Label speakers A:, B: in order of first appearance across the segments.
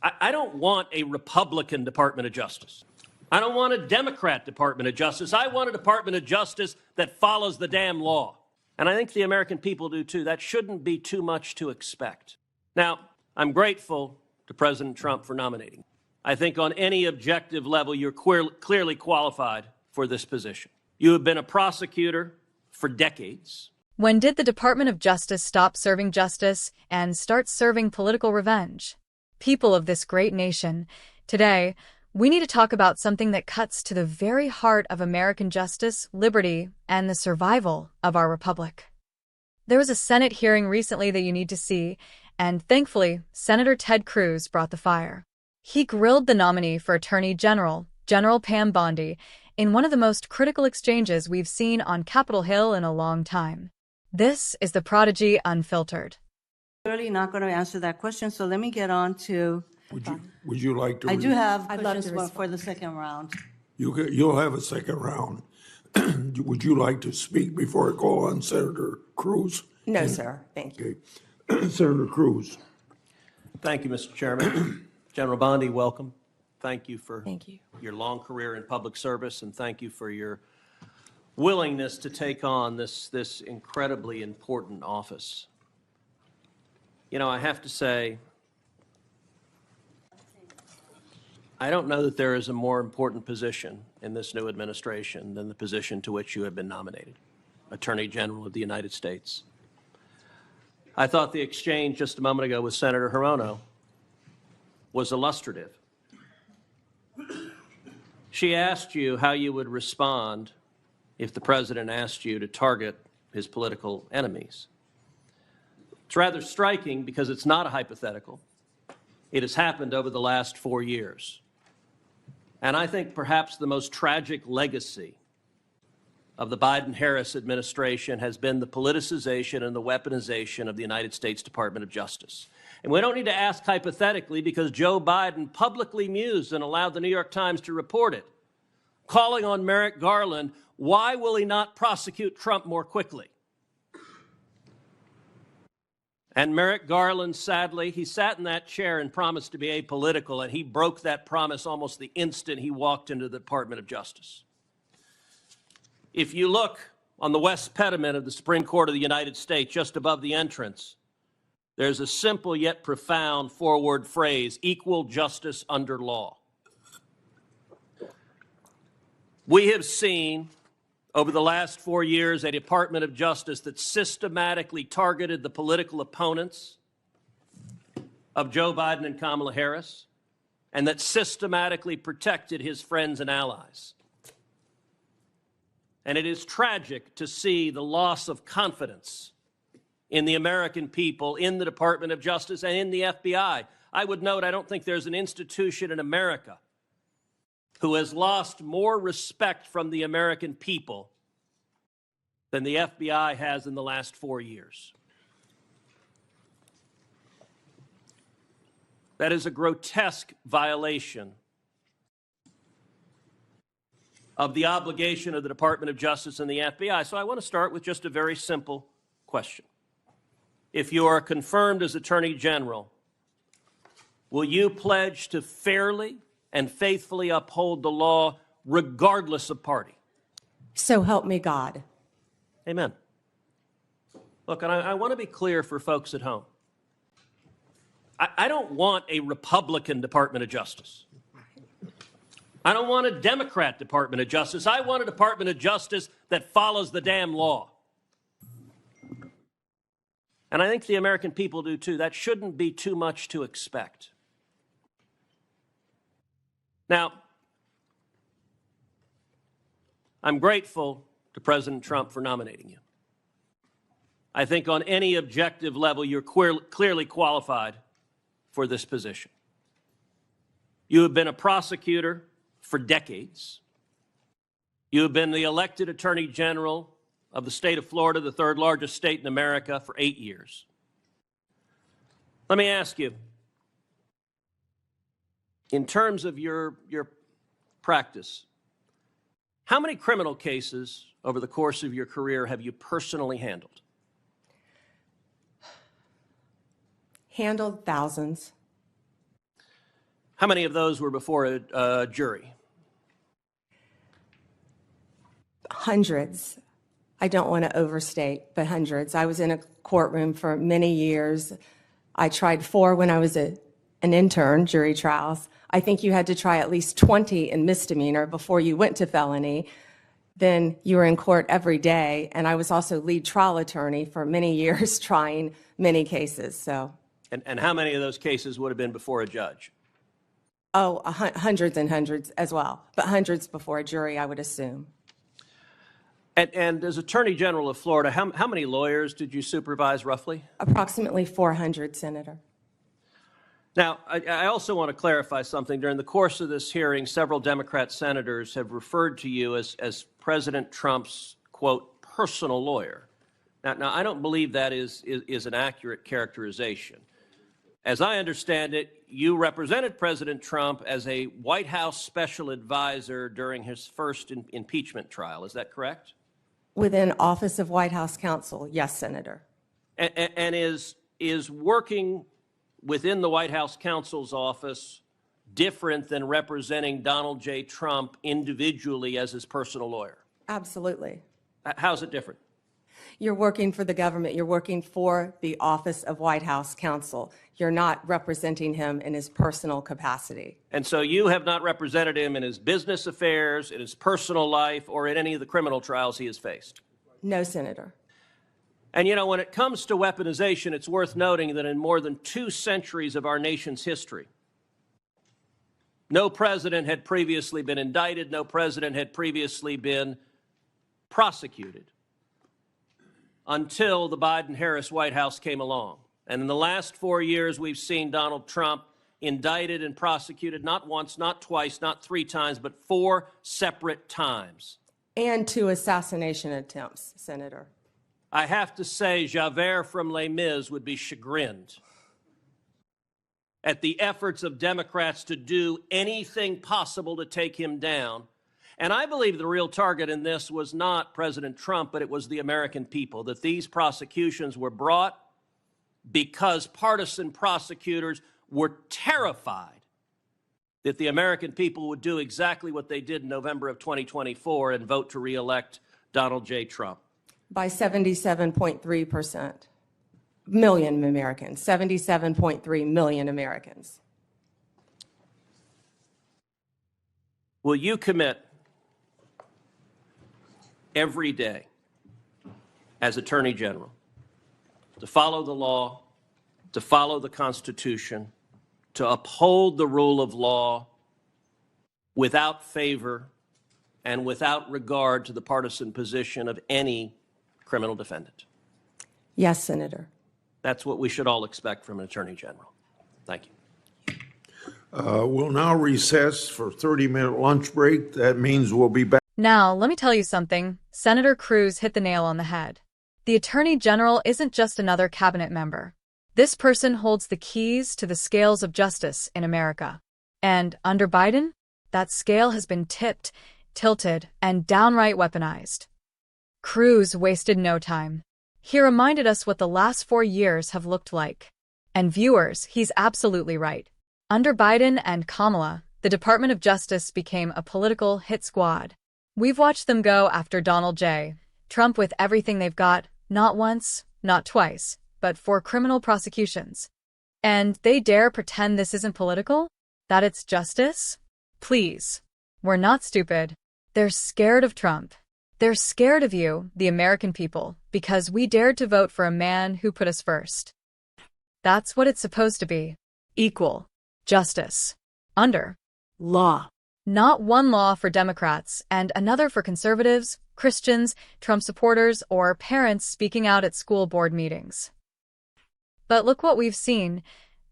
A: I don't want a Republican Department of Justice. I don't want a Democrat Department of Justice. I want a Department of Justice that follows the damn law. And I think the American people do too. That shouldn't be too much to expect. Now, I'm grateful to President Trump for nominating. I think on any objective level, you're clearly qualified for this position. You have been a prosecutor for decades.
B: When did the Department of Justice stop serving justice and start serving political revenge? People of this great nation, today, we need to talk about something that cuts to the very heart of American justice, liberty, and the survival of our republic. There was a Senate hearing recently that you need to see, and thankfully, Senator Ted Cruz brought the fire. He grilled the nominee for Attorney General, General Pam Bondi, in one of the most critical exchanges we've seen on Capitol Hill in a long time. This is the Prodigy Unfiltered.
C: Really not going to answer that question, so let me get on to...
D: Would you like to?
C: I do have questions for the second round.
D: You'll have a second round. Would you like to speak before I call on Senator Cruz?
E: No, sir. Thank you.
D: Okay. Senator Cruz.
A: Thank you, Mr. Chairman. General Bondi, welcome. Thank you for
E: Thank you.
A: your long career in public service, and thank you for your willingness to take on this incredibly important office. You know, I have to say, I don't know that there is a more important position in this new administration than the position to which you have been nominated, Attorney General of the United States. I thought the exchange just a moment ago with Senator Hirono was illustrative. She asked you how you would respond if the president asked you to target his political enemies. It's rather striking because it's not a hypothetical. It has happened over the last 4 years. And I think perhaps the most tragic legacy of the Biden-Harris administration has been the politicization and the weaponization of the United States Department of Justice. And we don't need to ask hypothetically because Joe Biden publicly mused and allowed the New York Times to report it, calling on Merrick Garland, why will he not prosecute Trump more quickly? And Merrick Garland, sadly, he sat in that chair and promised to be apolitical, and he broke that promise almost the instant he walked into the Department of Justice. If you look on the west pediment of the Supreme Court of the United States, just above the entrance, there's a simple yet profound four-word phrase, equal justice under law. We have seen over the last 4 years a Department of Justice that systematically targeted the political opponents of Joe Biden and Kamala Harris, and that systematically protected his friends and allies. And it is tragic to see the loss of confidence in the American people, in the Department of Justice, and in the FBI. I would note, I don't think there's an institution in America who has lost more respect from the American people than the FBI has in the last 4 years. That is a grotesque violation of the obligation of the Department of Justice and the FBI. So I want to start with just a very simple question. If you are confirmed as Attorney General, will you pledge to fairly and faithfully uphold the law regardless of party?
E: So help me God.
A: Amen. Look, and I want to be clear for folks at home. I don't want a Republican Department of Justice. I don't want a Democrat Department of Justice. I want a Department of Justice that follows the damn law. And I think the American people do too. That shouldn't be too much to expect. Now, I'm grateful to President Trump for nominating you. I think on any objective level, you're clearly qualified for this position. You have been a prosecutor for decades. You have been the elected Attorney General of the state of Florida, the third largest state in America, for 8 years. Let me ask you, in terms of your practice, how many criminal cases over the course of your career have you personally handled?
E: Handled thousands.
A: How many of those were before a jury?
E: Hundreds. I don't want to overstate, but hundreds. I was in a courtroom for many years. I tried 4 when I was an intern, jury trials. I think you had to try at least 20 in misdemeanor before you went to felony. Then you were in court every day, and I was also lead trial attorney for many years trying many cases. So,
A: And how many of those cases would have been before a judge?
E: hundreds and hundreds as well, but hundreds before a jury, I would assume.
A: And as Attorney General of Florida, how many lawyers did you supervise roughly?
E: Approximately 400, Senator.
A: Now, I also want to clarify something. During the course of this hearing, several Democrat senators have referred to you as President Trump's, quote, personal lawyer. Now I don't believe that is an accurate characterization. As I understand it, you represented President Trump as a White House special advisor during his first impeachment trial. Is that correct?
E: Within Office of White House Counsel, yes, Senator.
A: And is working within the White House counsel's office different than representing Donald J. Trump individually as his personal lawyer?
E: Absolutely.
A: How's it different?
E: You're working for the government. You're working for the Office of White House Counsel. You're not representing him in his personal capacity.
A: And so you have not represented him in his business affairs, in his personal life, or in any of the criminal trials he has faced?
E: No, Senator.
A: And you know, when it comes to weaponization, it's worth noting that in more than 2 centuries of our nation's history, no president had previously been indicted, no president had previously been prosecuted until the Biden-Harris White House came along. And in the last 4 years, we've seen Donald Trump indicted and prosecuted not once, not twice, not 3 times, but 4 separate times.
E: And 2 assassination attempts, Senator.
A: I have to say, Javert from Les Mis would be chagrined at the efforts of Democrats to do anything possible to take him down. And I believe the real target in this was not President Trump, but it was the American people, that these prosecutions were brought because partisan prosecutors were terrified that the American people would do exactly what they did in November of 2024 and vote to reelect Donald J. Trump.
E: By 77.3%. Million Americans. 77.3 million Americans.
A: Will you commit every day as Attorney General to follow the law, to follow the Constitution, to uphold the rule of law without favor and without regard to the partisan position of any criminal defendant?
E: Yes, Senator.
A: That's what we should all expect from an Attorney General. Thank you.
D: We'll now recess for 30-minute lunch break. That means we'll be back.
B: Now, let me tell you something. Senator Cruz hit the nail on the head. The Attorney General isn't just another cabinet member. This person holds the keys to the scales of justice in America. And under Biden, that scale has been tipped, tilted, and downright weaponized. Cruz wasted no time. He reminded us what the last 4 years have looked like. And viewers, he's absolutely right. Under Biden and Kamala, the Department of Justice became a political hit squad. We've watched them go after Donald J. Trump with everything they've got, not once, not twice, but 4 criminal prosecutions. And they dare pretend this isn't political? That it's justice? Please. We're not stupid. They're scared of Trump. They're scared of you, the American people, because we dared to vote for a man who put us first. That's what it's supposed to be. Equal. Justice. Under. Law. Not one law for Democrats and another for conservatives, Christians, Trump supporters, or parents speaking out at school board meetings. But look what we've seen.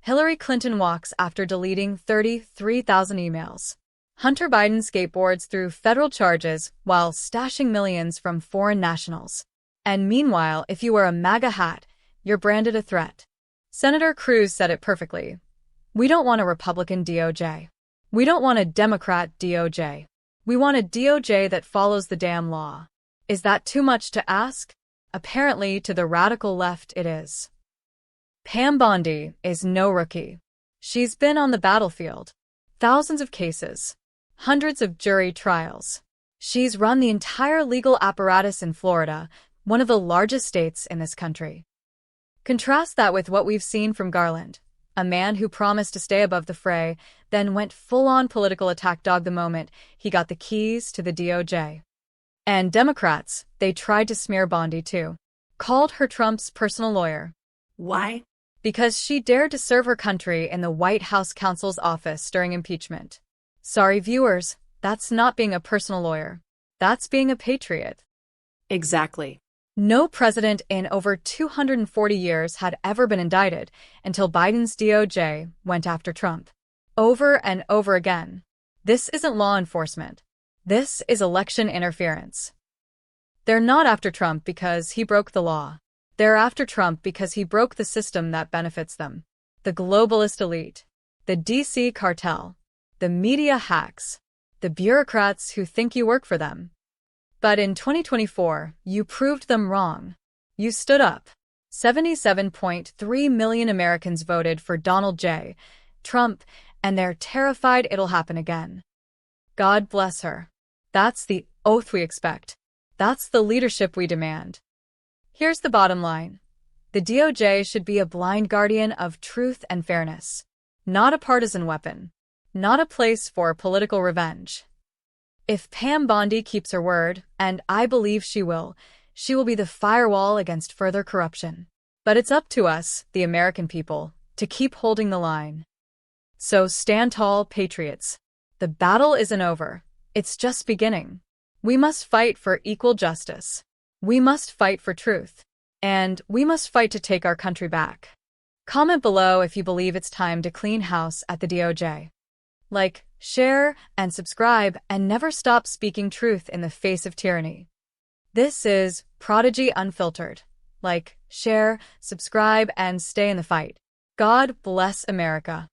B: Hillary Clinton walks after deleting 33,000 emails. Hunter Biden skateboards through federal charges while stashing millions from foreign nationals. And meanwhile, if you wear a MAGA hat, you're branded a threat. Senator Cruz said it perfectly. We don't want a Republican DOJ. We don't want a Democrat DOJ. We want a DOJ that follows the damn law. Is that too much to ask? Apparently, to the radical left, it is. Pam Bondi is no rookie. She's been on the battlefield. thousands of cases, hundreds of jury trials. She's run the entire legal apparatus in Florida, one of the largest states in this country. Contrast that with what we've seen from Garland, a man who promised to stay above the fray, then went full-on political attack dog the moment he got the keys to the DOJ. And Democrats, they tried to smear Bondi too. Called her Trump's personal lawyer.
C: Why?
B: Because she dared to serve her country in the White House counsel's office during impeachment. Sorry, viewers, that's not being a personal lawyer. That's being a patriot.
F: Exactly.
B: No president in over 240 years had ever been indicted until Biden's DOJ went after Trump. Over and over again. This isn't law enforcement. This is election interference. They're not after Trump because he broke the law. They're after Trump because he broke the system that benefits them. The globalist elite, the DC cartel, the media hacks, the bureaucrats who think you work for them. But in 2024, you proved them wrong. You stood up. 77.3 million Americans voted for Donald J. Trump, and they're terrified it'll happen again. God bless her. That's the oath we expect. That's the leadership we demand. Here's the bottom line. The DOJ should be a blind guardian of truth and fairness, not a partisan weapon, not a place for political revenge. If Pam Bondi keeps her word, and I believe she will be the firewall against further corruption. But it's up to us, the American people, to keep holding the line. So stand tall, patriots. The battle isn't over. It's just beginning. We must fight for equal justice. We must fight for truth. And we must fight to take our country back. Comment below if you believe it's time to clean house at the DOJ. Like, share, and subscribe, and never stop speaking truth in the face of tyranny. This is Prodigy Unfiltered. Like, share, subscribe, and stay in the fight. God bless America.